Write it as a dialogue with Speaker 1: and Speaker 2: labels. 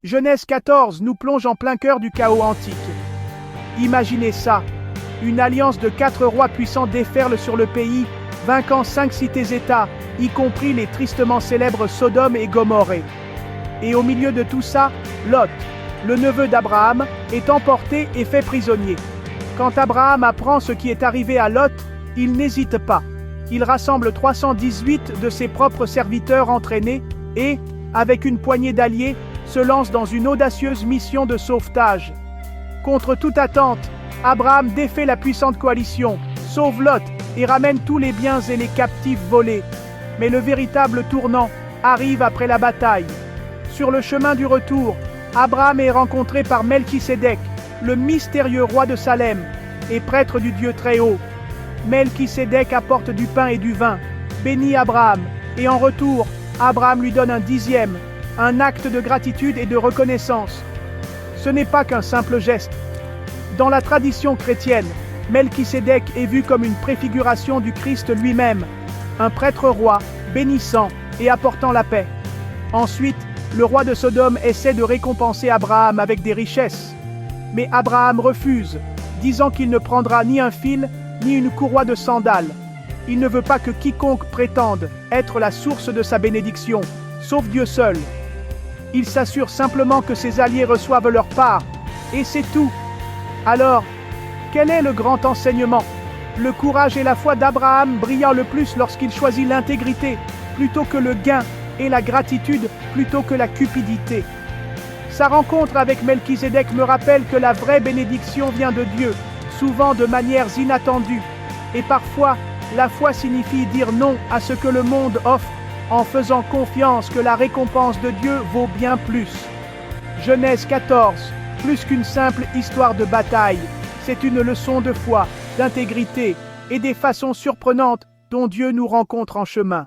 Speaker 1: Genèse 14 nous plonge en plein cœur du chaos antique. Imaginez ça, une alliance de 4 rois puissants déferle sur le pays, vainquant 5 cités-États, y compris les tristement célèbres Sodome et Gomorrhe. Et au milieu de tout ça, Lot, le neveu d'Abraham, est emporté et fait prisonnier. Quand Abraham apprend ce qui est arrivé à Lot, il n'hésite pas. Il rassemble 318 de ses propres serviteurs entraînés et, avec une poignée d'alliés, se lance dans une audacieuse mission de sauvetage. Contre toute attente, Abraham défait la puissante coalition, sauve Lot et ramène tous les biens et les captifs volés. Mais le véritable tournant arrive après la bataille. Sur le chemin du retour, Abraham est rencontré par Melchisédek, le mystérieux roi de Salem et prêtre du Dieu Très-Haut. Melchisédek apporte du pain et du vin, bénit Abraham, et en retour, Abraham lui donne un dixième, un acte de gratitude et de reconnaissance. Ce n'est pas qu'un simple geste. Dans la tradition chrétienne, Melchisédek est vu comme une préfiguration du Christ lui-même, un prêtre roi, bénissant et apportant la paix. Ensuite, le roi de Sodome essaie de récompenser Abraham avec des richesses. Mais Abraham refuse, disant qu'il ne prendra ni un fil, ni une courroie de sandales. Il ne veut pas que quiconque prétende être la source de sa bénédiction, sauf Dieu seul. Il s'assure simplement que ses alliés reçoivent leur part, et c'est tout. Alors, quel est le grand enseignement? Le courage et la foi d'Abraham brillant le plus lorsqu'il choisit l'intégrité, plutôt que le gain, et la gratitude, plutôt que la cupidité. Sa rencontre avec Melchisédek me rappelle que la vraie bénédiction vient de Dieu, souvent de manières inattendues, et parfois, la foi signifie dire non à ce que le monde offre, en faisant confiance que la récompense de Dieu vaut bien plus. Genèse 14, plus qu'une simple histoire de bataille, c'est une leçon de foi, d'intégrité et des façons surprenantes dont Dieu nous rencontre en chemin.